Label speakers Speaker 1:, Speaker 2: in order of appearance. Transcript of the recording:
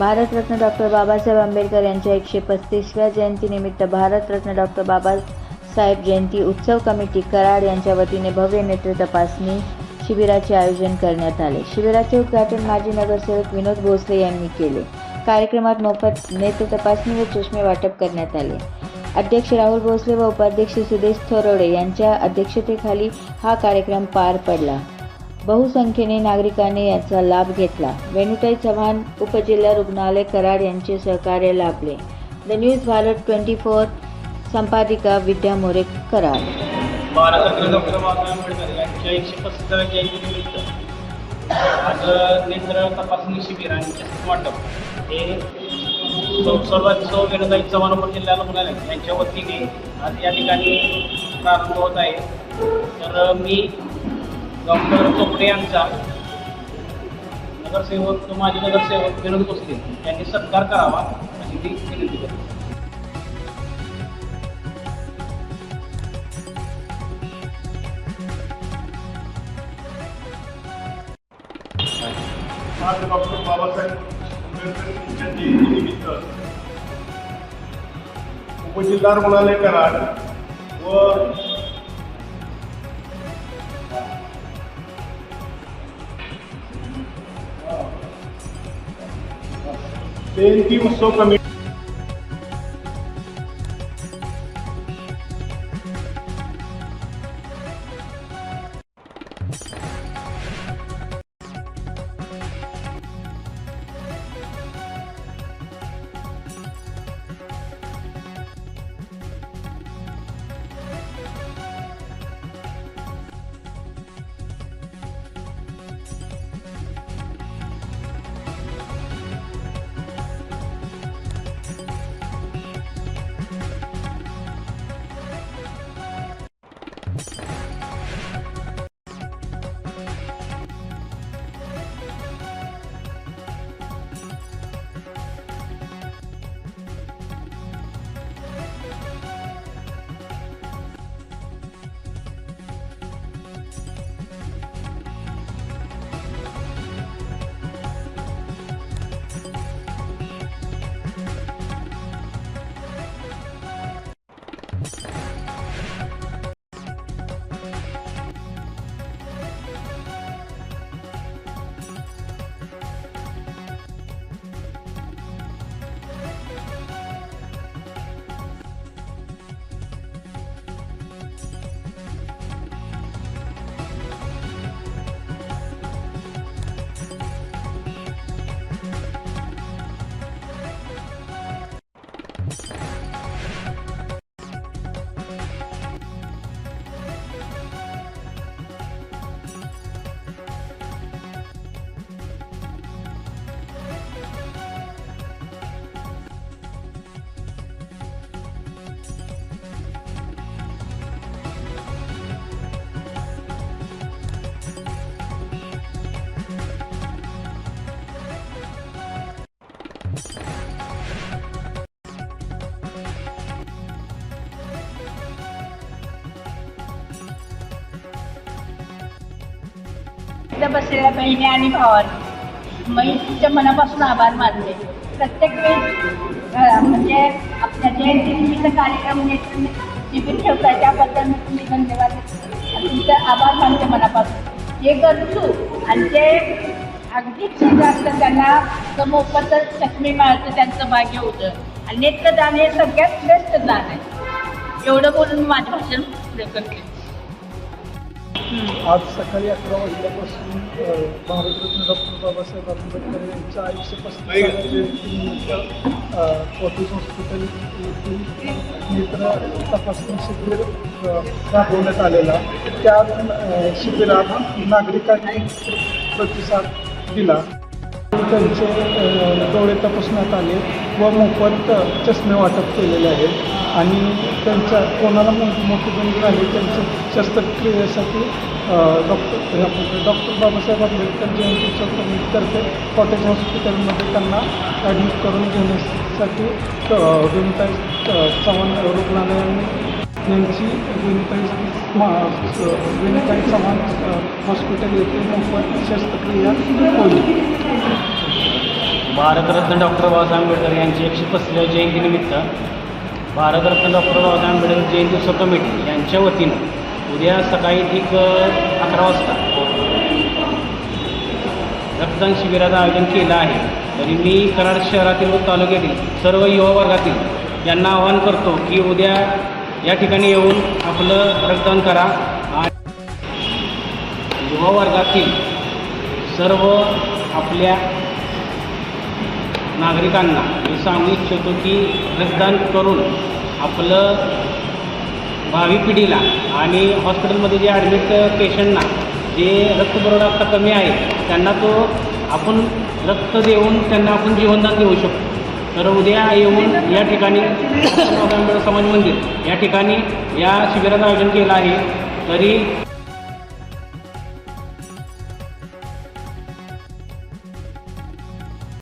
Speaker 1: Bharat Ratna doctor Babasaheb Ambedkar यांच्या 135व्या जयंतीनिमित्त भारतरत्न डॉक्टर बाबासाहेब जयंती उत्सव कमिटी कराड यांच्या वतीने भव्य नेत्र तपासणी शिबिराचे आयोजन करण्यात आले। शिबिराचे उद्घाटन माजी नगरसेवक विनोद भोसले यांनी केले। कार्यक्रमात मोफत नेत्र तपासणी व चष्मे वाटप करण्यात आले। अध्यक्ष राहुल भोसले व उपाध्यक्ष सुदेश थोरवडे यांच्या अध्यक्षतेखाली हा कार्यक्रम पार पडला। बहुसंख्येने नागरिकांनी याचा लाभ घेतला। वेणुताई चव्हाण उपजिल्हा रुग्णालय कराड यांचे सहकार्य लाभले। द न्यूज भारत 24 संपादिका विद्या मोरे कराड।
Speaker 2: भारतरत्न डॉक्टर बाबासाहेब आंबेडकर यांच्या 135व्या जयंतीनिमित्त आज नेत्र तपासणी शिबिर आणि चष्मे वाटप हे सर्वोच्च वेणुताई चव्हाण उपजिल्हा रुग्णालय यांच्या वतीने आज या ठिकाणी प्रारंभ होत आहे। तर मी डॉक्टर चोपडे यांचा नगरसेवक माजी नगरसेवक विनोद भोसले यांनी सत्कार करावा अशी ती विनंती करतो।
Speaker 3: आज डॉक्टर बाबासाहेब आंबेडकर यांच्या जयंतीनिमित्त उपजिल्हा रुग्णालय कराड व जयंती उत्सव कमिटी
Speaker 4: बसलेल्या बहिणी आणि भावांनी मी तुमच्या मनापासून आभार मानले। प्रत्येक वेळेस म्हणजे आपल्या जयंतीनिमित्त कार्यक्रम शिबिर ठेवता त्याबद्दल मी तुम्ही धन्यवाद तुमचा आभार मानते मनापासून। जे गरजू आणि जे अगदीच चीज असतं त्यांना मोफत चष्मे मिळायचं त्यांचं भाग्य होतं आणि नेत्रदान हे सगळ्यात श्रेष्ठ दान आहे। एवढं बोलून माझं भाषण करते।
Speaker 5: आज सकाळी 11 वाजल्यापासून भारतरत्न डॉक्टर बाबासाहेब आंबेडकर यांच्या 135व्या जयंतीनिमित्त कॉटेज हॉस्पिटल येथील नेत्र तपासणी शिबिर राबवण्यात आलेला। त्या शिबिरात नागरिकांनी प्रतिसाद दिला। त्यांचे डोळे तपासण्यात आले व मोफत चष्मे वाटप केलेले आहेत आणि त्यांच्या कोणाला मोठी गंभीर झाली त्यांच्या शस्त्रक्रियेसाठी डॉक्टर बाबासाहेब आंबेडकर जयंती उत्सव कमिटीतर्फे कॉटेज हॉस्पिटलमध्ये त्यांना ॲडमिट करून घेण्यासाठी वेणुताई चव्हाण रुग्णालयाने यांची वेणुताई चव्हाण हॉस्पिटल येथे मोफत शस्त्रक्रिया होईल।
Speaker 2: भारतरत्न डॉक्टर बाबासाहेब आंबेडकर यांची 135व्या जयंतीनिमित्त भारतरत्न डॉक्टर बाबासाहेब आंबेडकर जयंती उत्सव कमिटी यांच्या वतीनं उद्या सकाळी ठीक 11 वाजता रक्तदान शिबिराचं आयोजन केलं आहे. तरी मी कराड शहरातील व तालुक्यातील सर्व युवा वर्गातील यांना आवाहन करतो की उद्या या ठिकाणी येऊन आपलं रक्तदान करा. आणि युवा वर्गातील सर्व आपल्या नागरिकांना मी सांगू इच्छितो की रक्तदान करून आपलं भावी पिढीला आणि हॉस्पिटलमध्ये जे ॲडमिट पेशंटना जे रक्तपुरवठा आता कमी आहे त्यांना तो आपण रक्त देऊन त्यांना आपण जीवनदान देऊ शकतो. तर उद्या येऊन या ठिकाणी आंबेडकर समाज मंदिर या ठिकाणी या शिबिराचं आयोजन केलं आहे. तरी